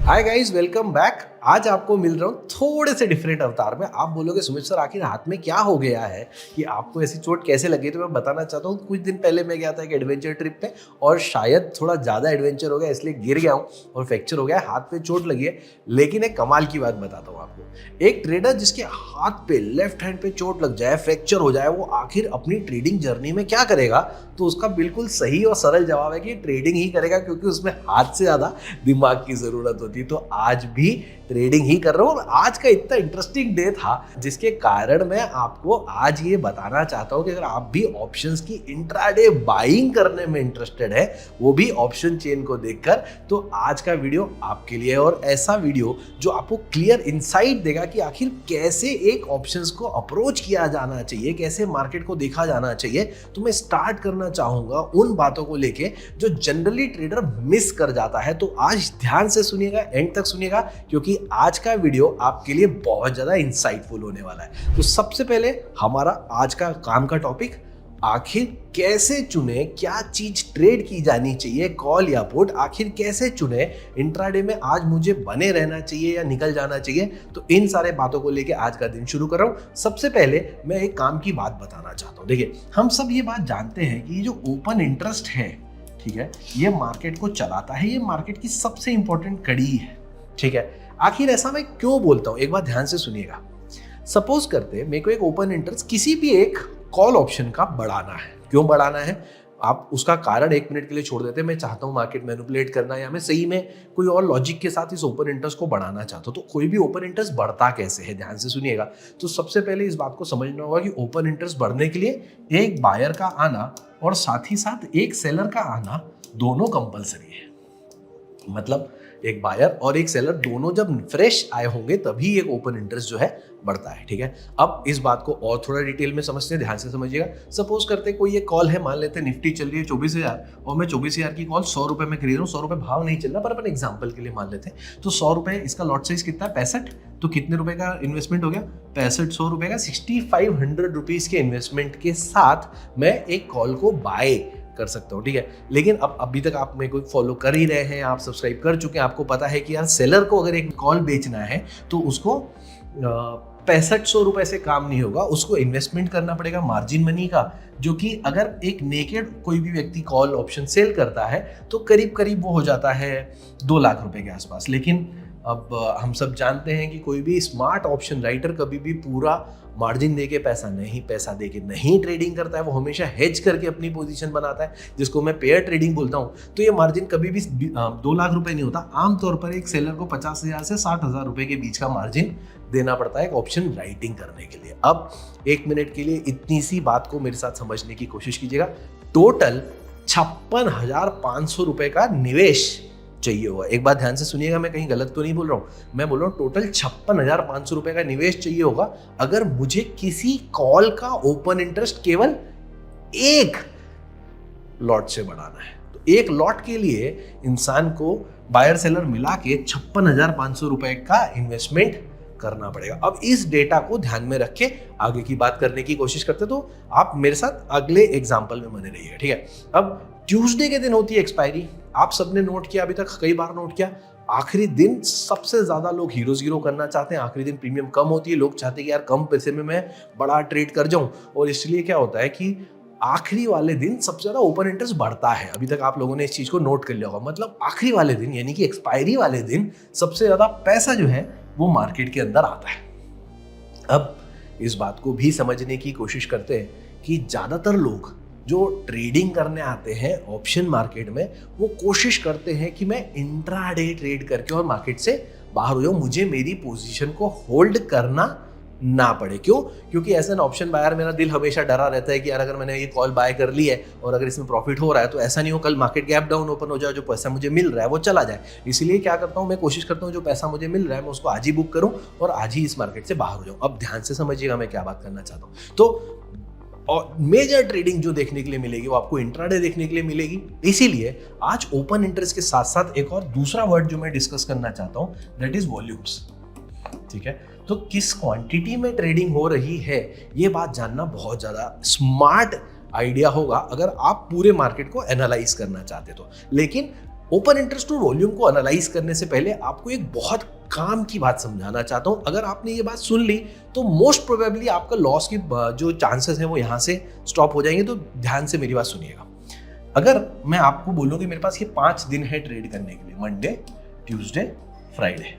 Hi guys, welcome back. आज आपको मिल रहा हूँ थोड़े से डिफरेंट अवतार में। आप बोलोगे सुमित सर आखिर हाथ में क्या हो गया है कि आपको ऐसी चोट कैसे लगी? तो मैं बताना चाहता हूँ, कुछ दिन पहले मैं गया था एक एडवेंचर ट्रिप पे और शायद थोड़ा ज़्यादा एडवेंचर हो गया इसलिए गिर गया हूँ और फ्रैक्चर हो गया, हाथ पे चोट लगी है। लेकिन एक कमाल की बात बताता हूँ आपको, एक ट्रेडर जिसके हाथ पे लेफ्ट हैंड पे चोट लग जाए, फ्रैक्चर हो जाए, वो आखिर अपनी ट्रेडिंग जर्नी में क्या करेगा? तो उसका बिल्कुल सही और सरल जवाब है कि ट्रेडिंग ही करेगा, क्योंकि उसमें हाथ से ज़्यादा दिमाग की ज़रूरत होती है। तो आज भी ट्रेडिंग ही कर रहा हूँ और आज का इतना इंटरेस्टिंग डे था जिसके कारण मैं आपको आज ये बताना चाहता हूँ कि अगर आप भी ऑप्शंस की इंट्राडे बाइंग करने में इंटरेस्टेड है, वो भी ऑप्शन चेन को देखकर, तो आज का वीडियो आपके लिए है। और ऐसा वीडियो जो आपको क्लियर इंसाइट देगा कि आखिर कैसे एक ऑप्शंस को अप्रोच किया जाना चाहिए, कैसे मार्केट को देखा जाना चाहिए। तो मैं स्टार्ट करना चाहूंगा उन बातों को लेके जो जनरली ट्रेडर मिस कर जाता है। तो आज ध्यान से सुनिएगा, एंड तक सुनिएगा, क्योंकि आज का वीडियो आपके लिए बहुत ज्यादा इंसाइटफुल होने वाला है। तो सबसे पहले हमारा आज का काम का टॉपिक, आखिर कैसे चुने, क्या चीज ट्रेड की जानी चाहिए, कॉल या पुट, आखिर कैसे चुने, इंट्राडे में आज मुझे बने रहना चाहिए या निकल जाना चाहिए। तो इन सारे बातों को लेके आज का दिन शुरू कर रहा हूं। सबसे पहले मैं एक काम की बात बताना चाहता हूं। देखिए, हम सब ये बात जानते हैं कि ये जो ओपन इंटरेस्ट है, ठीक है, ये मार्केट को चलाता है, ये मार्केट की सबसे इंपॉर्टेंट कड़ी है। ठीक है, आखिर ऐसा मैं क्यों बोलता हूं, एक बार ध्यान से सुनिएगा। सपोज करते मेरे को एक ओपन इंटरेस्ट किसी भी एक कॉल ऑप्शन का बढ़ाना है। क्यों बढ़ाना है, आप उसका कारण एक मिनट के लिए छोड़ देते हैं। मैं चाहता हूं मार्केट मैनिपुलेट करना, या मैं सही में कोई और लॉजिक के साथ इस ओपन इंटरेस्ट को बढ़ाना चाहता हूं। तो कोई भी ओपन इंटरेस्ट बढ़ता कैसे है, ध्यान से सुनिएगा। तो सबसे पहले इस बात को समझना होगा कि ओपन इंटरेस्ट बढ़ने के लिए एक बायर का आना और साथ ही साथ एक सेलर का आना दोनों कंपलसरी है। मतलब एक बायर और एक सेलर दोनों जब फ्रेश आए होंगे तभी एक ओपन इंटरेस्ट जो है बढ़ता है। ठीक है, अब इस बात को और थोड़ा डिटेल में समझते हैं, ध्यान से समझिएगा। सपोज करते कोई ये कॉल है, मान लेते हैं निफ्टी चल रही है 24,000 और मैं 24,000 की कॉल 100 रुपए में खरीद रहा हूँ। 100 रुपए भाव नहीं चल रहा, पर अपन एग्जाम्पल के लिए मान लेते हैं। तो 100 रुपए इसका लॉट साइज कितना है, 65। तो कितने रुपए का इन्वेस्टमेंट हो गया, 65। 100 रुपए का 6500 रुपीज के इन्वेस्टमेंट के साथ मैं एक कॉल को बाय कर सकता हूँ। ठीक है, लेकिन अब अभी तक आप मेरे को फॉलो कर ही रहे हैं, आप सब्सक्राइब कर चुके हैं, आपको पता है कि यार सेलर को अगर एक कॉल बेचना है तो उसको 6500 रुपए से काम नहीं होगा, उसको इन्वेस्टमेंट करना पड़ेगा मार्जिन मनी का, जो कि अगर एक नेकेड कोई भी व्यक्ति कॉल ऑप्शन सेल करता है तो करीब करीब वो हो जाता है 2 लाख रुपए के आसपास। लेकिन अब हम सब जानते हैं कि कोई भी स्मार्ट ऑप्शन राइटर कभी भी पूरा मार्जिन देके पैसा देके नहीं ट्रेडिंग करता है। वो हमेशा हेज करके अपनी पोजीशन बनाता है, जिसको मैं पेयर ट्रेडिंग बोलता हूँ। तो ये मार्जिन कभी भी 2 लाख रुपए नहीं होता। आमतौर पर एक सेलर को 50,000 से 60,000 रुपए के बीच का मार्जिन देना पड़ता है एक ऑप्शन राइटिंग करने के लिए। अब 1 मिनट के लिए इतनी सी बात को मेरे साथ समझने की कोशिश कीजिएगा। टोटल 56,500 रुपए का निवेश चाहिए होगा। एक बात ध्यान से सुनिएगा, मैं कहीं गलत तो नहीं बोल रहा हूं। मैं बोल रहा हूं टोटल 56,500 रुपए का निवेश चाहिए होगा अगर मुझे किसी कॉल का ओपन इंटरेस्ट केवल एक लॉट से बढ़ाना है। तो एक लॉट के लिए इंसान को बायर सेलर मिला के 56,500 रुपए का इन्वेस्टमेंट करना पड़ेगा। अब इस डेटा को ध्यान में रख के आगे की बात करने की कोशिश करते, तो आप मेरे साथ अगले एग्जाम्पल में बने रहिए। ठीक है, अब ट्यूसडे के दिन होती है एक्सपायरी। आप सबने नोट किया, अभी तक कई बार नोट किया, आखिरी दिन सबसे ज्यादा लोग हीरो जीरो करना चाहते हैं। आखिरी दिन प्रीमियम कम होती है, लोग चाहते हैं कि यार कम पैसे में मैं बड़ा ट्रेड कर जाऊं, और इसलिए क्या होता है कि आखिरी वाले दिन सबसे ज्यादा ओपन इंटरेस्ट बढ़ता है। अभी तक आप लोगों ने इस चीज को नोट कर लिया होगा। मतलब आखिरी वाले दिन यानी कि एक्सपायरी वाले दिन सबसे ज्यादा पैसा जो है वो मार्केट के अंदर आता है। अब इस बात को भी समझने की कोशिश करते हैं कि ज्यादातर लोग जो ट्रेडिंग करने आते हैं ऑप्शन मार्केट में, वो कोशिश करते हैं कि मैं इंट्राडे ट्रेड करके और मार्केट से बाहर हो जाऊं, मुझे मेरी पोजीशन को होल्ड करना ना पड़े। क्यों? क्योंकि एज एन ऑप्शन बायर मेरा दिल हमेशा डरा रहता है कि यार अगर मैंने ये कॉल बाय कर ली है और अगर इसमें प्रॉफिट हो रहा है तो ऐसा नहीं हो कल मार्केट गैप डाउन ओपन हो जाए, जो पैसा मुझे मिल रहा है वो चला जाए। इसलिए क्या करता हूँ, मैं कोशिश करता हूँ जो पैसा मुझे मिल रहा है मैं उसको आज ही बुक करूँ और आज ही इस मार्केट से बाहर हो जाऊँ। अब ध्यान से समझिएगा मैं क्या बात करना चाहता हूँ। तो और मेजर ट्रेडिंग जो देखने के लिए मिलेगी वो आपको इंट्राडे देखने के लिए मिलेगी। इसीलिए आज ओपन इंटरेस्ट के साथ साथ एक और दूसरा वर्ड जो मैं डिस्कस करना चाहता हूं, दैट इज वॉल्यूम्स। ठीक है, तो किस क्वांटिटी में ट्रेडिंग हो रही है ये बात जानना बहुत ज्यादा स्मार्ट आइडिया होगा अगर आप पूरे मार्केट को एनालाइज करना चाहते तो। लेकिन ओपन इंटरेस्ट और वॉल्यूम को एनालाइज करने से पहले आपको एक बहुत काम की बात समझाना चाहता हूं। अगर आपने ये बात सुन ली तो मोस्ट प्रोबेबली आपका लॉस की जो चांसेस हैं वो यहां से स्टॉप हो जाएंगे। तो ध्यान से मेरी बात सुनिएगा। अगर मैं आपको बोलूं कि मेरे पास ये 5 दिन है ट्रेड करने के लिए, मंडे, ट्यूसडे, फ्राइडे,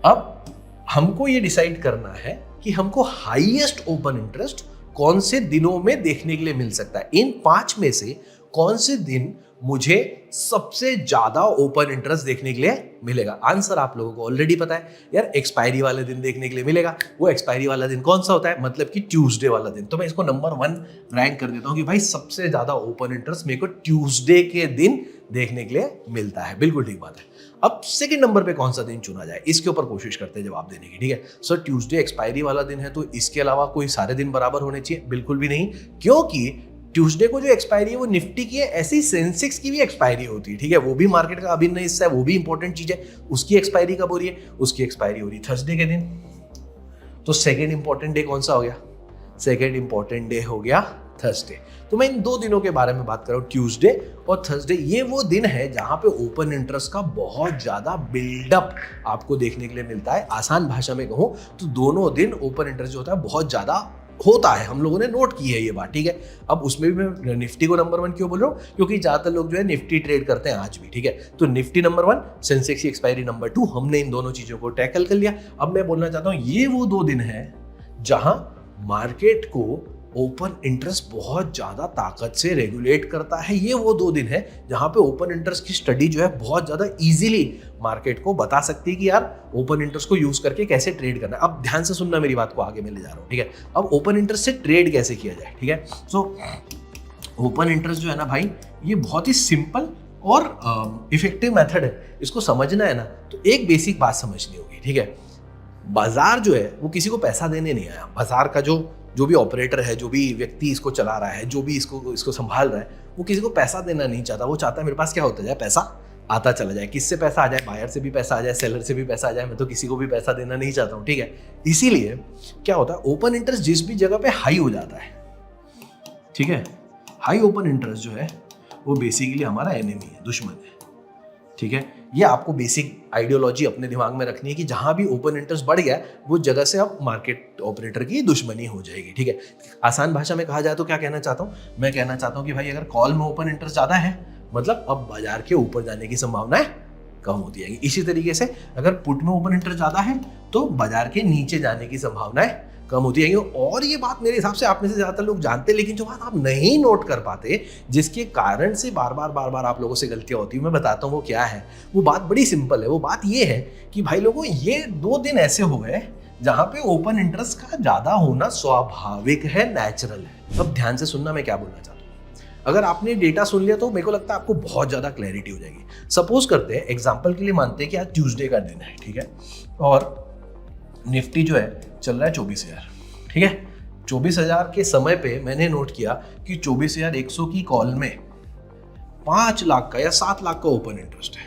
अब हमको ये डिसाइड करना है कि हमको हाईएस्ट ओपन इंटरेस्ट कौन से दिनों में देखने के लिए मिल सकता है। इन 5 में से कौन से दिन मुझे सबसे ज्यादा ओपन इंटरेस्ट देखने के लिए मिलेगा? आंसर आप लोगों को ऑलरेडी पता है यार, एक्सपायरी वाले दिन देखने के लिए मिलेगा। वो एक्सपायरी वाला दिन कौन सा होता है? मतलब कि ट्यूसडे वाला दिन। तो मैं इसको नंबर 1 रैंक कर देता हूं कि भाई सबसे ज्यादा ओपन इंटरेस्ट मेरे को ट्यूसडे के दिन देखने के लिए मिलता है। बिल्कुल ठीक बात है। अब सेकंड नंबर पे कौन सा दिन चुना जाए, इसके ऊपर कोशिश करते हैं जवाब देने की। ठीक है सर, ट्यूसडे एक्सपायरी वाला दिन है तो इसके अलावा कोई सारे दिन बराबर होने चाहिए? बिल्कुल भी नहीं, क्योंकि ट्यूसडे को जो एक्सपायरी है वो निफ्टी की है, ऐसी सेंसेक्स की भी एक्सपायरी होती है। ठीक है, वो भी मार्केट का अभिन्न हिस्सा है, वो भी इंपॉर्टेंट चीज है। उसकी एक्सपायरी कब हो रही है? उसकी एक्सपायरी हो रही है थर्सडे के दिन। तो सेकेंड इंपॉर्टेंट डे कौन सा हो गया? सेकेंड इंपॉर्टेंट डे हो गया थर्सडे। तो मैं इन 2 दिनों के बारे में बात कर रहा हूं, ट्यूसडे और थर्सडे। ये वो दिन है जहां पे ओपन इंटरेस्ट का बहुत ज्यादा बिल्डअप आपको देखने के लिए मिलता है। आसान भाषा में कहूं तो दोनों दिन ओपन इंटरेस्ट जो होता है बहुत ज्यादा होता है। हम लोगों ने नोट की है ये बात। ठीक है, अब उसमें भी मैं निफ्टी को नंबर 1 क्यों बोल रहा हूँ? क्योंकि ज्यादातर लोग जो है निफ्टी ट्रेड करते हैं आज भी। ठीक है, तो निफ्टी नंबर 1, सेंसेक्स की एक्सपायरी नंबर 2, हमने इन दोनों चीजों को टैकल कर लिया। अब मैं बोलना चाहता हूँ ये वो 2 दिन है जहां मार्केट को ओपन इंटरेस्ट बहुत ज्यादा ताकत से रेगुलेट करता है। ये वो 2 दिन है जहां पे ओपन इंटरेस्ट की स्टडी जो है बहुत ज्यादा इजीली मार्केट को बता सकती है कि यार ओपन इंटरेस्ट को यूज करके कैसे ट्रेड करना है। अब ध्यान से सुनना मेरी बात को, आगे मैं ले जा रहा हूं। ठीक है, अब ओपन इंटरेस्ट से ट्रेड कैसे किया जाए? ठीक है, सो ओपन इंटरेस्ट जो है ना भाई, ये बहुत ही सिंपल और इफेक्टिव मेथड है। इसको समझना है ना तो एक बेसिक बात समझनी होगी। ठीक है, बाजार जो है वो किसी को पैसा देने नहीं आया। बाजार का जो भी ऑपरेटर है, जो भी व्यक्ति इसको चला रहा है, जो भी इसको संभाल रहा है, वो किसी को पैसा देना नहीं चाहता। वो चाहता है मेरे पास क्या होता जाए, पैसा आता चला जाए। किससे पैसा आ जाए? बायर से भी पैसा आ जाए, सेलर से भी पैसा आ जाए। मैं तो किसी को भी पैसा देना नहीं चाहता हूँ। ठीक है, इसीलिए क्या होता है, ओपन इंटरेस्ट जिस भी जगह पे हाई हो जाता है, ठीक है, हाई ओपन इंटरेस्ट जो है वो बेसिकली हमारा एनिमी है, दुश्मन है। ठीक है, ये आपको बेसिक आइडियोलॉजी अपने दिमाग में रखनी है कि जहां भी ओपन इंटरेस्ट बढ़ गया वो जगह से अब मार्केट ऑपरेटर की दुश्मनी हो जाएगी। ठीक है, आसान भाषा में कहा जाए तो क्या कहना चाहता हूं? मैं कहना चाहता हूं कि भाई अगर कॉल में ओपन इंटरेस्ट ज्यादा है मतलब अब बाजार के ऊपर जाने की संभावनाएं कम होती है। इसी तरीके से अगर पुट में ओपन इंटरेस्ट ज्यादा है तो बाजार के नीचे जाने की संभावनाएं कम होती है। और ये बात मेरे हिसाब से आप में से ज्यादातर लोग जानते हैं, लेकिन जो बात आप नहीं नोट कर पाते, जिसके कारण से बार बार आप लोगों से गलतियां होती है, मैं बताता हूँ वो क्या है। वो बात बड़ी सिंपल है। वो बात ये है कि भाई लोगों, ये 2 दिन ऐसे हो गए जहां पे ओपन इंटरेस्ट का ज्यादा होना स्वाभाविक है, नेचुरल है। अब ध्यान से सुनना मैं क्या बोलना चाहता हूँ। अगर आपने डेटा सुन लिया तो मेरे को लगता है आपको बहुत ज्यादा क्लैरिटी हो जाएगी। सपोज करते हैं, एग्जांपल के लिए मानते हैं कि आज ट्यूसडे का दिन है। ठीक है, और निफ्टी जो है चल रहा है 24,000। ठीक है, 24,000 के समय पे मैंने नोट किया कि 24,100 की कॉल में 5 लाख का या 7 लाख का ओपन इंटरेस्ट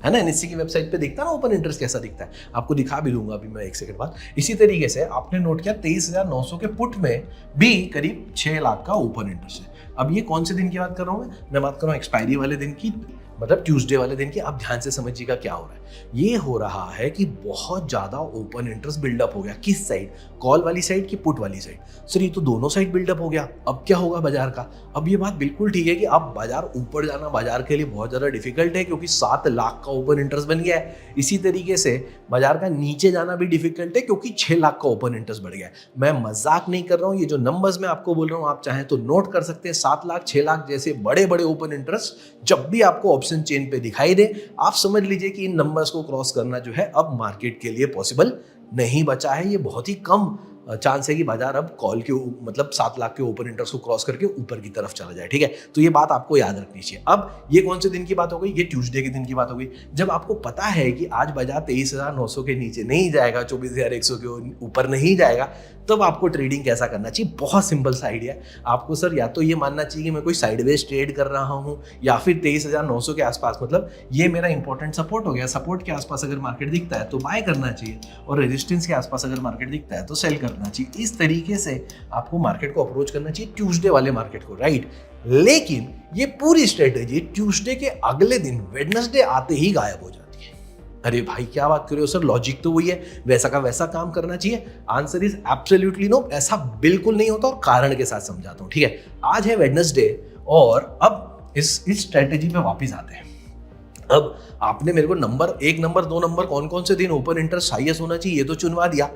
है ना। एनएससी की वेबसाइट पे दिखता है ना ओपन इंटरेस्ट कैसा दिखता है, आपको दिखा भी दूंगा अभी मैं 1 सेकंड बाद। इसी तरीके से आपने नोट किया 23,900 के पुट में भी करीब 6 लाख का ओपन इंटरेस्ट है। अब ये कौन से दिन की बात कर रहा हूं मैं बात कर रहा हूं एक्सपायरी वाले दिन की, मतलब ट्यूसडे वाले दिन की। अब ध्यान से समझिएगा क्या हो रहा है। ये हो रहा है कि बहुत ज्यादा ओपन इंटरेस्ट बिल्डअप हो गया। किस साइड? कॉल वाली साइड की पुट वाली साइड? सर ये तो दोनों साइड बिल्डअप हो गया। अब क्या होगा बाजार का? अब ये बात बिल्कुल ठीक है कि अब बाजार ऊपर जाना बाजार के लिए बहुत ज्यादा डिफिकल्ट है, क्योंकि 7 लाख का ओपन इंटरेस्ट बन गया है। इसी तरीके से बाजार का नीचे जाना भी डिफिकल्ट है, क्योंकि 6 लाख का ओपन इंटरेस्ट बढ़ गया है। मैं मजाक नहीं कर रहा हूँ, ये जो नंबर्स मैं आपको बोल रहा हूँ आप चाहें तो नोट कर सकते हैं। 7 लाख 6 लाख जैसे बड़े बड़े ओपन इंटरेस्ट जब भी आपको ऑप्शन चेन पे दिखाई दे, आप समझ लीजिए कि इन नंबर्स को क्रॉस करना जो है अब मार्केट के लिए पॉसिबल नहीं बचा है। ये बहुत ही कम चांस है कि बाजार अब कॉल के मतलब 7 लाख के ओपन इंटरेस्ट को क्रॉस करके ऊपर की तरफ चला जाए। ठीक है, तो ये बात आपको याद रखनी चाहिए। अब ये कौन से दिन की बात हो गई? ये ट्यूसडे के दिन की बात हो गई। जब आपको पता है कि आज बाजार 23,900 के नीचे नहीं जाएगा, 24,100 के ऊपर नहीं जाएगा, तब आपको ट्रेडिंग कैसा करना चाहिए? बहुत सिंपल सा आइडिया है आपको। सर या तो ये मानना चाहिए कि मैं कोई साइडवेज ट्रेड कर रहा हूँ, या फिर 23,900 के आसपास, मतलब ये मेरा इंपॉर्टेंट सपोर्ट हो गया। सपोर्ट के आसपास अगर मार्केट दिखता है तो बाय करना चाहिए, और रेजिस्टेंस के आसपास अगर मार्केट दिखता है तो सेल करना करना चाहिए, इस तरीके से आपको मार्केट को अप्रोच करना चाहिए, ट्यूसडे वाले मार्केट को, राइट। लेकिन ये पूरी स्ट्रेटेजी ट्यूसडे के अगले दिन वेडनेसडे आते ही गायब हो जाती है। अरे भाई क्या बात कर रहे हो सर, लॉजिक तो वही है, वैसा का वैसा काम करना चाहिए। आंसर इज एब्सोल्युटली नो, ऐसा बिल्कुल नहीं होता और कारण के साथ समझाता हूं, ठीक है। आज है वेडनेसडे और अब इस स्ट्रेटेजी पे वापस आते हैं। अब आपने मेरे को नंबर 1 नंबर 2 नंबर कौन कौन से दिन ओपन इंटरेस्ट हाईएस्ट होना चाहिए ये तो चुनवा दिया,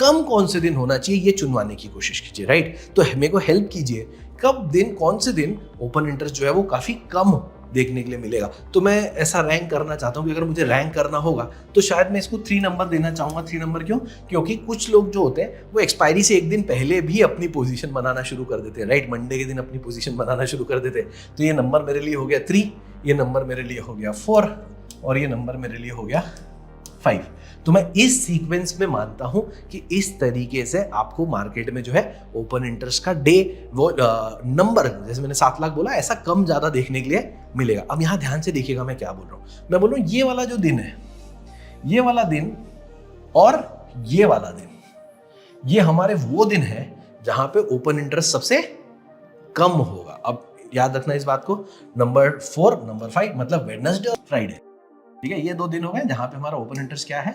कम कौन से दिन होना चाहिए ये चुनवाने की कोशिश कीजिए, राइट। तो मेरे को हेल्प कीजिए, कब दिन कौन से दिन ओपन इंटरेस्ट जो है वो काफी कम देखने के लिए मिलेगा। तो मैं ऐसा रैंक करना चाहता हूँ कि अगर मुझे रैंक करना होगा तो शायद मैं इसको 3 नंबर देना चाहूंगा। 3 नंबर क्यों? क्योंकि कुछ लोग जो होते हैं वो एक्सपायरी से एक दिन पहले भी अपनी पोजीशन बनाना शुरू कर देते हैं, राइट। मंडे के दिन अपनी पोजीशन बनाना शुरू कर देते हैं। तो ये नंबर मेरे लिए हो गया 3, ये नंबर मेरे लिए हो गया 4 और ये नंबर मेरे लिए हो गया 5। तो मैं इस सीक्वेंस में मानता हूं कि इस तरीके से आपको मार्केट में जो है ओपन इंटरेस्ट का डे वो नंबर, जैसे मैंने 7 लाख बोला, ऐसा कम ज्यादा देखने के लिए मिलेगा। अब यहां ध्यान से देखिएगा मैं क्या बोल रहा हूं। मैं बोल रहा हूं ये वाला जो दिन है, ये वाला दिन और ये वाला दिन, ये हमारे वो दिन है जहां पे ओपन इंटरेस्ट सबसे कम होगा। अब याद रखना इस बात को, नंबर 4 नंबर 5 मतलब वेडनेसडे और फ्राइडे, ठीक है। ये 2 दिन हो गए जहां पे हमारा ओपन इंटरेस्ट क्या है,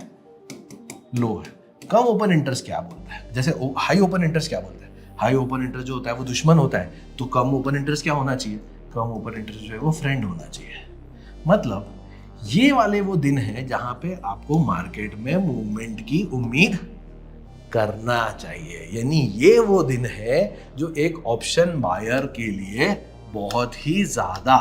लो है। कम ओपन इंटरेस्ट क्या बोलता है, जैसे हाई ओपन इंटरेस्ट क्या बोलता है, हाई ओपन इंटरेस्ट जो होता है वो दुश्मन होता है, तो कम ओपन इंटरेस्ट क्या होना चाहिए, कम ओपन इंटरेस्ट जो है वो फ्रेंड होना चाहिए। मतलब ये वाले वो दिन है जहां पे आपको मार्केट में मूवमेंट की उम्मीद करना चाहिए, यानी ये वो दिन है जो एक ऑप्शन बायर के लिए बहुत ही ज्यादा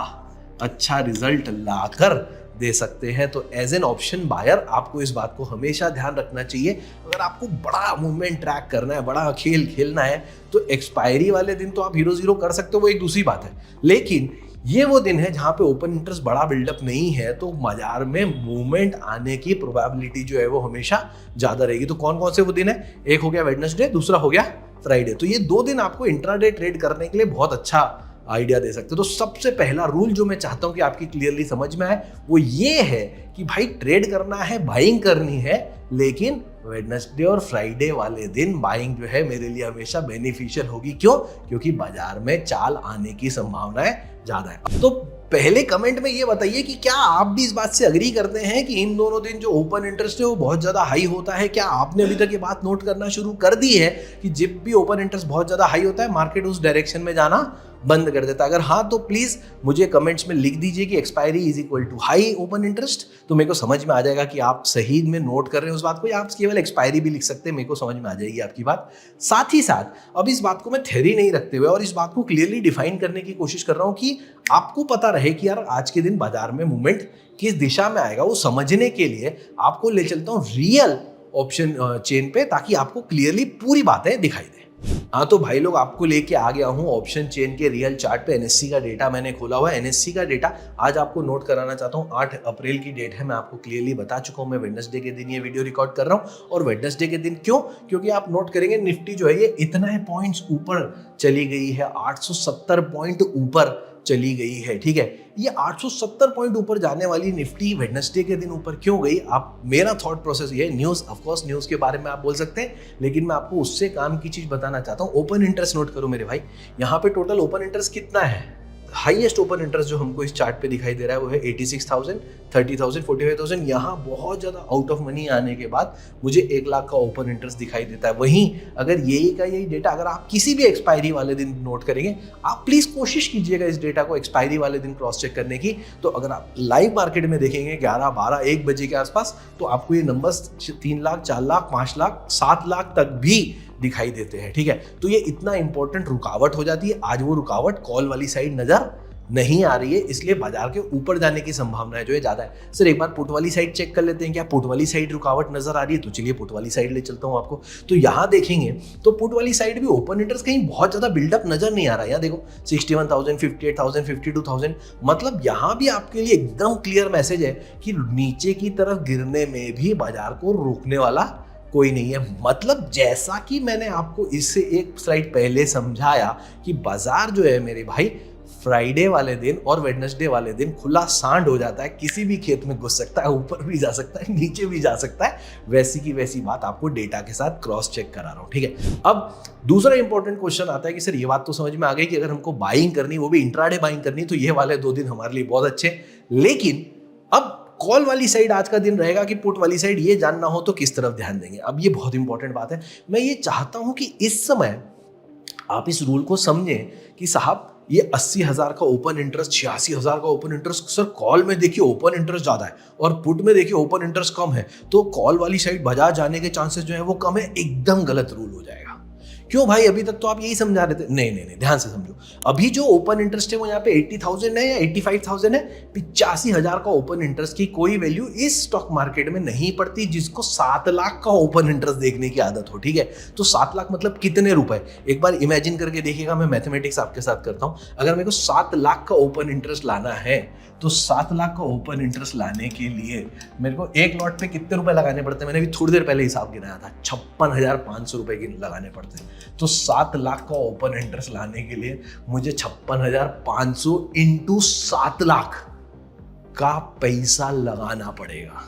अच्छा रिजल्ट लाकर दे सकते हैं। तो एज एन ऑप्शन बायर आपको इस बात को हमेशा ध्यान रखना चाहिए। अगर आपको बड़ा मूवमेंट ट्रैक करना है, बड़ा खेल खेलना है, तो एक्सपायरी वाले दिन तो आप 0-0 कर सकते हो, वो एक दूसरी बात है। लेकिन ये वो दिन है जहां पे ओपन इंटरेस्ट बड़ा बिल्डअप नहीं है, तो बाजार में मूवमेंट आने की प्रोबेबिलिटी जो है वो हमेशा ज्यादा रहेगी। तो कौन कौन से वो दिन है, एक हो गया वेडनेसडे, दूसरा हो गया फ्राइडे। तो ये 2 दिन आपको इंट्राडे ट्रेड करने के लिए बहुत अच्छा आइडिया दे सकते हो। तो सबसे पहला रूल जो मैं चाहता हूं कि आपकी क्लियरली समझ में आए वो ये है कि भाई ट्रेड करना है, बाइंग करनी है, लेकिन वेडनेसडे और फ्राइडे वाले दिन बाइंग जो है मेरे लिए हमेशा बेनिफिशियल होगी। क्यों? क्योंकि बाजार में चाल आने की संभावनाएं ज्यादा है। तो पहले कमेंट में ये बताइए कि क्या आप भी इस बात से अग्री करते हैं कि इन दोनों दिन जो ओपन इंटरेस्ट है वो बहुत ज्यादा हाई होता है। क्या आपने अभी तक ये बात नोट करना शुरू कर दी है कि जब भी ओपन इंटरेस्ट बहुत ज्यादा हाई होता है मार्केट उस डायरेक्शन में जाना बंद कर देता है? अगर हाँ तो प्लीज मुझे कमेंट्स में लिख दीजिए कि expiry is equal to high open interest, तो मेरे को समझ में आ जाएगा कि आप सही में नोट कर रहे हैं उस बात को, या आप केवल एक्सपायरी भी लिख सकते हैं, मेरे को समझ में आ जाएगी आपकी बात। साथ ही साथ अब इस बात को मैं थ्योरी नहीं रखते हुए और इस बात को क्लियरली डिफाइन करने की कोशिश कर रहा हूं कि आपको पता रहे कि यार आज के दिन बाजार में मूवमेंट किस दिशा में आएगा। वो समझने के लिए आपको ले चलता हूं रियल ऑप्शन चेन पे, ताकि आपको क्लियरली पूरी बातें दिखाई दे। हाँ तो भाई लोग, आपको लेके आ गया हूँ ऑप्शन चेन के रियल चार्ट पे। एनएससी का डेटा मैंने खोला हुआ है। एनएससी का डेटा आज आपको नोट कराना चाहता हूँ। 8 अप्रैल की डेट है, मैं आपको क्लियरली बता चुका हूँ। मैं वेडनेसडे के दिन ये वीडियो रिकॉर्ड कर रहा हूँ। और वेडनेसडे के दिन क्यों? क्योंकि आप नोट करेंगे निफ्टी जो है ये इतना ही पॉइंट्स ऊपर चली गई है, 870 पॉइंट ऊपर चली गई है, ठीक है। ये 870 पॉइंट ऊपर जाने वाली निफ्टी वेडनेसडे के दिन ऊपर क्यों गई? आप, मेरा थॉट प्रोसेस ये, न्यूज़, ऑफ कोर्स न्यूज़ के बारे में आप बोल सकते हैं, लेकिन मैं आपको उससे काम की चीज बताना चाहता हूँ। ओपन इंटरेस्ट नोट करो मेरे भाई। यहाँ पे टोटल ओपन इंटरेस्ट कितना है? हाईएस्ट ओपन इंटरेस्ट जो हमको इस चार्ट पे दिखाई दे रहा है वो है 86,000, 30,000, 45,000। यहाँ बहुत ज्यादा आउट ऑफ मनी आने के बाद मुझे 1 लाख का ओपन इंटरेस्ट दिखाई देता है। वहीं अगर यही का यही डेटा अगर आप किसी भी एक्सपायरी वाले दिन नोट करेंगे, आप प्लीज कोशिश कीजिएगा इस डेटा को एक्सपायरी वाले दिन क्रॉस चेक करने की। तो अगर आप लाइव मार्केट में देखेंगे 11, 12, 1 बजे के आसपास, तो आपको ये नंबर्स 3 लाख, 4 लाख, 5 लाख, 7 लाख तक भी दिखाई देते हैं, ठीक है। तो ये इतना इंपॉर्टेंट रुकावट हो जाती है। आज वो रुकावट कॉल वाली साइड नजर नहीं आ रही है, इसलिए बाजार के ऊपर जाने की संभावना जो है ज्यादा है। सर एक बार पुट वाली साइड चेक कर लेते हैं, क्या पुट वाली साइड रुकावट नजर आ रही है? तो चलिए पुट वाली साइड ले चलता हूं आपको। तो यहां देखेंगे तो पुट वाली साइड भी ओपन इंटरेस्ट कहीं बहुत ज्यादा बिल्डअप नजर नहीं आ रहा है। यहाँ देखो 61,000, 58,000, 52,000। मतलब यहां भी आपके लिए एकदम क्लियर मैसेज है कि नीचे की तरफ गिरने में भी बाजार को रोकने वाला कोई नहीं है। मतलब जैसा कि मैंने आपको इससे एक स्लाइड पहले समझाया कि बाजार जो है मेरे भाई फ्राइडे वाले दिन और वेडनेसडे वाले दिन खुला सांड हो जाता है, किसी भी खेत में घुस सकता है, ऊपर भी जा सकता है, नीचे भी जा सकता है। वैसी की वैसी बात आपको डेटा के साथ क्रॉस चेक करा रहा हूं, ठीक है। अब दूसरा इंपॉर्टेंट क्वेश्चन आता है कि सर ये बात तो समझ में आ गई कि अगर हमको बाइंग करनी, वो भी इंट्राडे बाइंग करनी, तो ये वाले 2 दिन हमारे लिए बहुत अच्छे। लेकिन अब कॉल वाली साइड आज का दिन रहेगा कि पुट वाली साइड, ये जानना हो तो किस तरफ ध्यान देंगे। अब ये बहुत इंपॉर्टेंट बात है। मैं ये चाहता हूं कि इस समय आप इस रूल को समझें कि साहब ये 80,000 का ओपन इंटरेस्ट, 86,000 का ओपन इंटरेस्ट, सर कॉल में देखिए ओपन इंटरेस्ट ज्यादा है और पुट में देखिए ओपन इंटरेस्ट कम है, तो कॉल वाली साइड बाजार जाने के चांसेस जो है वो कम है। एकदम गलत रूल हो जाएगा। क्यों भाई, अभी तक तो आप यही समझा रहे थे। नहीं नहीं नहीं, ध्यान से समझो। अभी जो ओपन इंटरेस्ट है वो यहाँ पे 80,000 है या 85,000 है। 85,000 का ओपन इंटरेस्ट की कोई वैल्यू इस स्टॉक मार्केट में नहीं पड़ती जिसको 7 लाख का ओपन इंटरेस्ट देखने की आदत हो, ठीक है। तो 7 लाख मतलब कितने रुपए, एक बार इमेजिन करके देखिएगा। मैं मैथमेटिक्स आपके साथ करता हूं। अगर मेरे को 7 लाख का ओपन इंटरेस्ट लाना है तो 7 लाख का ओपन इंटरेस्ट लाने के लिए मेरे को एक लॉट पे कितने रुपए लगाने पड़ते हैं। मैंने अभी थोड़ी देर पहले हिसाब गिनाया था, 56,500 रुपए लगाने पड़ते हैं। तो 7 लाख का ओपन इंटरेस्ट लाने के लिए मुझे 56,500 इंटू 7 लाख का पैसा लगाना पड़ेगा।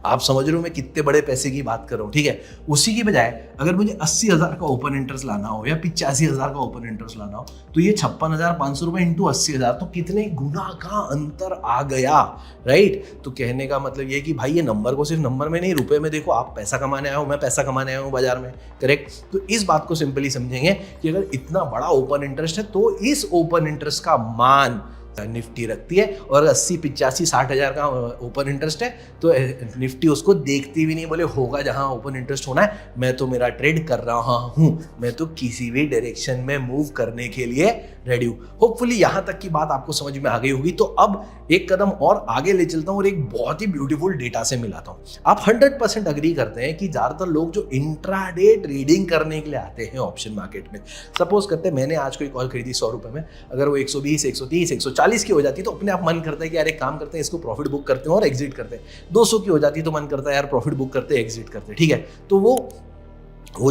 आप समझ रहे हो मैं कितने बड़े पैसे की बात कर रहा हूं, ठीक है। उसी की बजाय अगर मुझे 80,000 का ओपन इंटरेस्ट लाना हो या 85,000 का ओपन इंटरेस्ट लाना हो, तो ये 56,500 रुपए इंटू 80,000, तो कितने गुना का अंतर आ गया, राइट। तो कहने का मतलब ये कि भाई ये नंबर को सिर्फ नंबर में नहीं, रुपए में देखो। आप पैसा कमाने आए हो, मैं पैसा कमाने आया हूँ बाजार में, करेक्ट। तो इस बात को सिंपली समझेंगे कि अगर इतना बड़ा ओपन इंटरेस्ट है तो इस ओपन इंटरेस्ट का मान निफ्टी रखती है, और 80, 85, 60,000 का ओपन इंटरेस्ट है तो निफ्टी उसको देखती भी नहीं, बोले होगा जहां ओपन इंटरेस्ट होना है, मैं तो मेरा ट्रेड कर रहा हूं, मैं तो किसी भी डायरेक्शन में मूव करने के लिए रेडी हूं। होपफुली यहां तक की बात आपको समझ में आ गई होगी। तो अब एक कदम और आगे ले चलता हूं और एक बहुत ही ब्यूटीफुल डेटा से मिलाता हूं। आप 100% अग्री करते हैं कि ज्यादातर लोग जो इंट्राडे ट्रेडिंग करने के लिए आते हैं ऑप्शन मार्केट में, सपोज करते हैं मैंने आज कोई कॉल खरीदी 100 रुपए में, अगर वो 120, 130, 140 की हो जाती तो अपने आप मन करता है कि यार एक काम करते हैं, इसको प्रॉफिट बुक करते हैं और एग्जिट करते हैं। 200 की हो जाती तो मन करता है यार प्रॉफिट बुक करते हैं, एग्जिट करते हैं, ठीक है। तो वो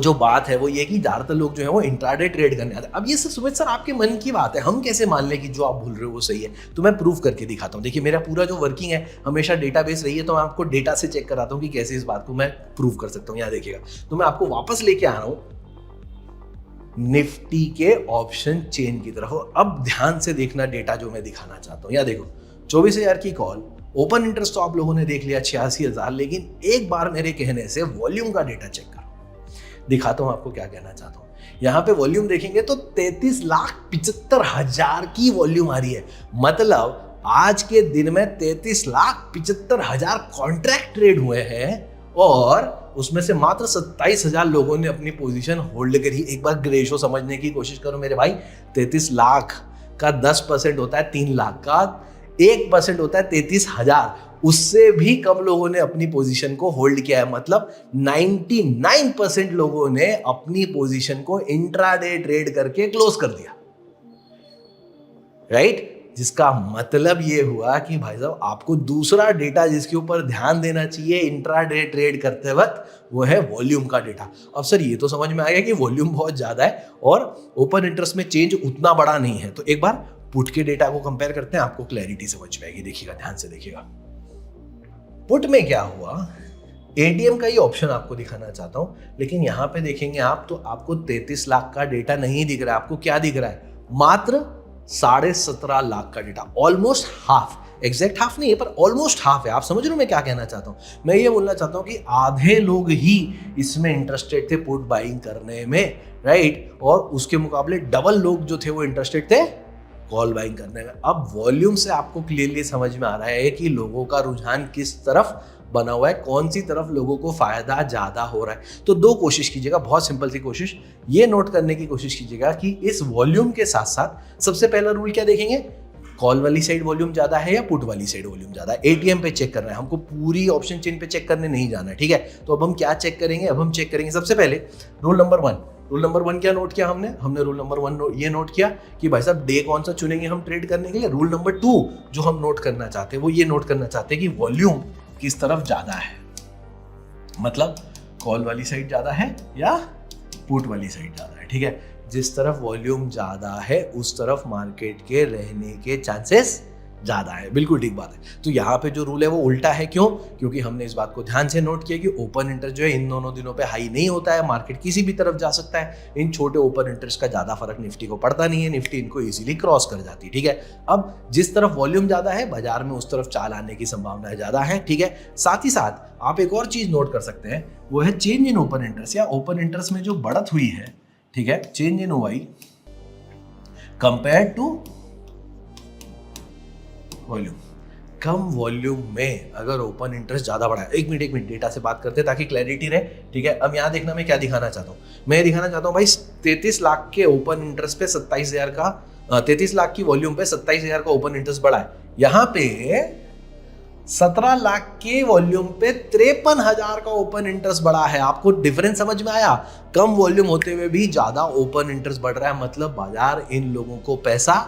जो बात है वो ये कि ज्यादातर लोग जो है वो इंट्राडे ट्रेड करने आते हैं। अब ये सब सुमित सर आपके मन की बात है, हम कैसे मान लें कि जो आप भूल रहे हो वो सही है। तो मैं प्रूफ करके दिखाता हूँ। देखिए मेरा पूरा जो वर्किंग है हमेशा डेटाबेस रही है, तो मैं आपको डेटा से चेक कराता हूँ कि कैसे इस बात को मैं प्रूव कर सकता हूँ। यहाँ देखिएगा, तो मैं आपको वापस लेके आ रहा हूँ निफ्टी के ऑप्शन चेन की तरफ। अब ध्यान से देखना डेटा जो मैं दिखाना चाहता हूँ। यहाँ देखो 24,000 की कॉल, ओपन इंटरेस्ट तो आप लोगों ने देख लिया 86,000, लेकिन एक बार मेरे कहने से वॉल्यूम का डेटा चेक करो। दिखाता हूं आपको क्या कहना चाहता हूं। यहां पे वॉल्यूम देखेंगे तो 33,75,000 की वॉल्यूम आ रही है। मतलब आज के दिन में 33,75,000 कॉन्ट्रैक्ट ट्रेड हुए हैं और उसमें से मात्र 27,000 लोगों ने अपनी पोजीशन होल्ड करी। एक बार रेशो समझने की कोशिश करो मेरे भाई। 33 लाख का 10% होता है 3 लाख का, 1% होता है 33,000। उससे भी कम लोगों ने अपनी पोजीशन को होल्ड किया है। मतलब 99% लोगों ने अपनी पोजीशन को इंट्राडे ट्रेड करके क्लोज कर दिया, राइट। जिसका मतलब ये हुआ कि भाई साहब आपको दूसरा डेटा जिसके ऊपर ध्यान देना चाहिए इंट्राडे ट्रेड करते वक्त, वो है वॉल्यूम का डेटा। अब सर ये तो समझ में आ गया कि वॉल्यूम बहुत ज्यादा है और ओपन इंटरेस्ट में चेंज उतना बड़ा नहीं है। तो एक बार पुट के डेटा को कंपेयर करते हैं, आपको क्लैरिटी समझ में आएगी। देखिएगा, ध्यान से देखिएगा। पुट में क्या हुआ, एटीएम का ही ऑप्शन आपको दिखाना चाहता हूं, लेकिन यहां पे देखेंगे आप तो आपको 33 लाख का डेटा नहीं दिख रहा है। आपको क्या दिख रहा है, मात्र 17.5 लाख का data. Almost half, exact half नहीं है पर ऑलमोस्ट हाफ है। आप समझ रहे हो मैं क्या कहना चाहता हूं। मैं ये बोलना चाहता हूं कि आधे लोग ही इसमें इंटरेस्टेड थे पुट बाइंग करने में, राइट। और उसके मुकाबले डबल लोग जो थे वो इंटरेस्टेड थे कॉल बाइंग करने में। अब वॉल्यूम से आपको क्लियरली समझ में आ रहा है कि लोगों का रुझान किस तरफ बना हुआ है, कौन सी तरफ लोगों को फायदा ज्यादा हो रहा है। तो दो कोशिश कीजिएगा, बहुत सिंपल सी कोशिश, ये नोट करने की कोशिश कीजिएगा कि इस वॉल्यूम के साथ साथ सबसे पहला रूल क्या देखेंगे, कॉल वाली साइड वॉल्यूम ज्यादा है या पुट वाली साइड वॉल्यूम ज्यादा है। एटीएम पे चेक करना है हमको, पूरी ऑप्शन चेन पे चेक करने नहीं जाना है, ठीक है। तो अब हम क्या चेक करेंगे, अब हम चेक करेंगे सबसे पहले रूल नंबर 1। रूल नंबर 1 क्या नोट किया हमने रूल नंबर 1 ये नोट किया कि भाई साहब डे कौन सा चुनेंगे हम ट्रेड करने के लिए। रूल नंबर 2 जो हम नोट करना चाहते हैं वो ये नोट करना चाहते हैं कि वॉल्यूम किस तरफ ज्यादा है, मतलब कॉल वाली साइड ज्यादा है या पुट वाली साइड ज्यादा है, ठीक है। जिस तरफ वॉल्यूम ज़्यादा है उस तरफ मार्केट के रहने के चांसेस ज़्यादा है। बिल्कुल ठीक बात है। तो यहाँ पे जो रूल है वो उल्टा है। क्यों? क्योंकि हमने इस बात को ध्यान से नोट किया कि ओपन इंटरेस्ट जो है इन दोनों दिनों पे हाई नहीं होता है, मार्केट किसी भी तरफ जा सकता है। इन छोटे ओपन इंटरेस्ट का ज़्यादा फर्क निफ्टी को पड़ता नहीं है, निफ्टी इनको ईजिली क्रॉस कर जाती है। ठीक है, अब जिस तरफ वॉल्यूम ज़्यादा है बाजार में उस तरफ चाल आने की संभावना ज़्यादा है। ठीक है, साथ ही साथ आप एक और चीज़ नोट कर सकते हैं, वो है चेंज इन ओपन इंटरेस्ट या ओपन इंटरेस्ट में जो बढ़त हुई है। ठीक है, change in OI compare to volume. कम वॉल्यूम में अगर ओपन इंटरेस्ट ज्यादा बढ़ा है, एक मिनट डेटा से बात करते हैं ताकि क्लैरिटी रहे। ठीक है, अब यहाँ देखना मैं क्या दिखाना चाहता हूँ। मैं दिखाना चाहता हूँ भाई 33 लाख के ओपन इंटरेस्ट पे 27,000 का 33 लाख की वॉल्यूम पे 27,000 का ओपन इंटरेस्ट बढ़ा है। यहाँ पे 17 लाख के वॉल्यूम पे 53,000 का ओपन इंटरेस्ट बढ़ा है। आपको डिफरेंस समझ में आया? कम वॉल्यूम होते हुए भी ज्यादा ओपन इंटरेस्ट बढ़ रहा है, मतलब बाजार इन लोगों को पैसा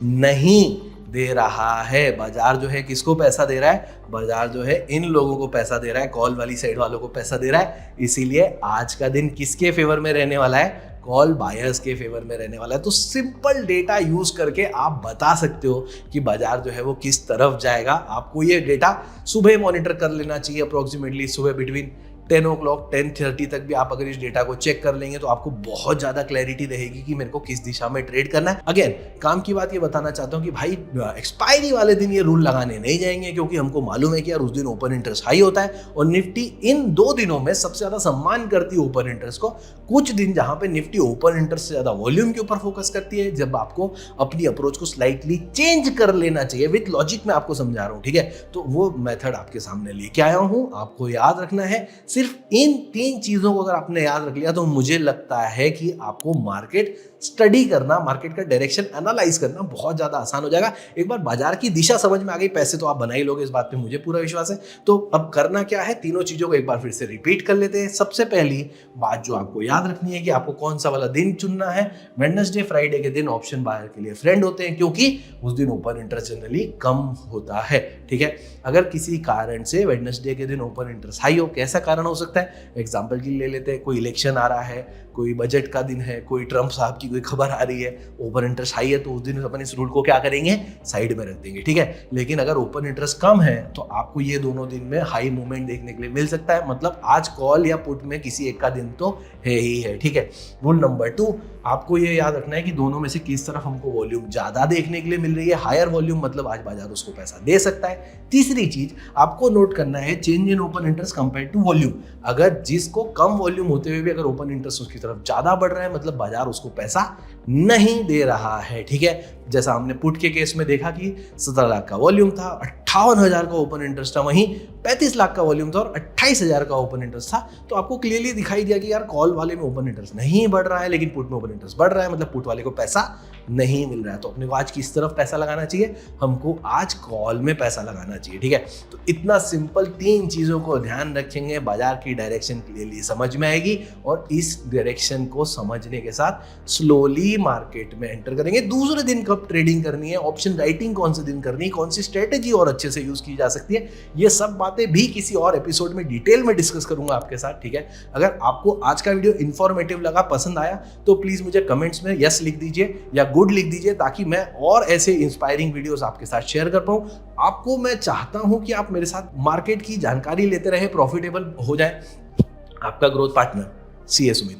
नहीं दे रहा है। बाजार जो है किसको पैसा दे रहा है? बाजार जो है इन लोगों को पैसा दे रहा है, कॉल वाली साइड वालों को पैसा दे रहा है। इसीलिए आज का दिन किसके फेवर में रहने वाला है? कॉल बायर्स के फेवर में रहने वाला है। तो सिंपल डेटा यूज करके आप बता सकते हो कि बाजार जो है वो किस तरफ जाएगा। आपको ये डेटा सुबह मॉनिटर कर लेना चाहिए, अप्रोक्सीमेटली सुबह बिटवीन 10 o'clock 10:30 तक भी आप अगर इस डेटा को चेक कर लेंगे तो आपको बहुत ज्यादा क्लैरिटी रहेगी कि मेरे को किस दिशा में ट्रेड करना है। अगेन काम की बात ये बताना चाहता हूँ कि भाई एक्सपायरी वाले दिन ये रूल लगाने नहीं जाएंगे, क्योंकि हमको मालूम है कि यार उस दिन ओपन इंटरेस्ट हाई होता है और निफ्टी इन 2 दिनों में सबसे ज्यादा सम्मान करती है ओपन इंटरेस्ट को। कुछ दिन जहां पे निफ्टी ओपन इंटरेस्ट से ज्यादा वॉल्यूम के ऊपर फोकस करती है, जब आपको अपनी अप्रोच को स्लाइटली चेंज कर लेना चाहिए। विथ लॉजिक मैं आपको समझा रहा हूँ। ठीक है, तो वो मेथड आपके सामने लेके आया हूँ। आपको याद रखना है, सिर्फ इन 3 चीजों को अगर आपने याद रख लिया तो मुझे लगता है कि आपको मार्केट स्टडी करना, मार्केट का डायरेक्शन एनालाइज करना बहुत ज्यादा आसान हो जाएगा। एक बार बाजार की दिशा समझ में आ गई, पैसे तो आप बना ही लोगे, इस बात पे मुझे पूरा विश्वास है। तो अब करना क्या है, तीनों चीजों को एक बार फिर से रिपीट कर लेते हैं। सबसे पहली बात जो आपको याद रखनी है कि आपको कौन सा वाला दिन चुनना है। वेडनेसडे फ्राइडे के दिन ऑप्शन बायर के लिए फ्रेंड होते हैं, क्योंकि उस दिन ओपन इंटरेस्ट जनरली कम होता है। ठीक है, अगर किसी कारण से वेडनेसडे के दिन ओपन इंटरेस्ट हाई हो, कैसा कारण हो सकता है? एग्जाम्पल के लिए ले लेते हैं, कोई इलेक्शन आ रहा है, कोई बजट का दिन है, कोई ट्रम्प साहब की कोई खबर आ रही है, ओपन इंटरेस्ट हाई है, तो उस दिन अपन इस रूल को क्या करेंगे? साइड में रख देंगे। ठीक है, लेकिन अगर ओपन इंटरेस्ट कम है तो आपको ये दोनों दिन में हाई मूवमेंट देखने के लिए मिल सकता है। मतलब आज कॉल या पुट में किसी एक का दिन तो है ही है। ठीक है, रूल नंबर 2, आपको ये याद रखना है कि दोनों में से किस तरफ हमको वॉल्यूम ज्यादा देखने के लिए मिल रही है। हायर वॉल्यूम मतलब आज बाजार उसको पैसा दे सकता है। तीसरी चीज आपको नोट करना है, change in open interest compare to volume. अगर जिसको कम वॉल्यूम होते हुए भी अगर ओपन इंटरेस्ट उसकी तरफ ज्यादा बढ़ रहा है, मतलब बाजार उसको पैसा नहीं दे रहा है। ठीक है, जैसा हमने पुट के केस में देखा कि 17 लाख का वॉल्यूम था, 58,000 का ओपन इंटरेस्ट था, वहीं 35 लाख का वॉल्यूम था और 28,000 का ओपन इंटरेस्ट था। तो आपको क्लियरली दिखाई दिया कि यार कॉल वाले में ओपन इंटरेस्ट नहीं बढ़ रहा है, लेकिन पुट में ओपन इंटरेस्ट बढ़ रहा है, मतलब पुट वाले को पैसा नहीं मिल रहा है। तो अपने को आज किस तरफ पैसा लगाना चाहिए? हमको आज कॉल में पैसा लगाना चाहिए। ठीक है, तो इतना सिंपल 3 चीजों को ध्यान रखेंगे, बाजार की डायरेक्शन क्लियरली समझ में आएगी और इस डायरेक्शन को समझने के साथ स्लोली मार्केट में एंटर करेंगे। दूसरे दिन कब ट्रेडिंग करनी है, ऑप्शन राइटिंग कौन से दिन करनी है, कौन सी स्ट्रेटेजी और अच्छे से यूज की जा सकती है, ये सब बातें भी किसी और एपिसोड में डिटेल में डिस्कस करूंगा आपके साथ। ठीक है, अगर आपको आज का वीडियो इंफॉर्मेटिव लगा, पसंद आया, तो प्लीज मुझे कमेंट्स में यस लिख दीजिए या गुड लिख दीजिए, ताकि मैं और ऐसे इंस्पायरिंग वीडियोस आपके साथ शेयर कर पाऊं। आपको मैं चाहता हूं कि आप मेरे साथ मार्केट की जानकारी लेते रहे, प्रॉफिटेबल हो जाए। आपका ग्रोथ पार्टनर CS सुमित।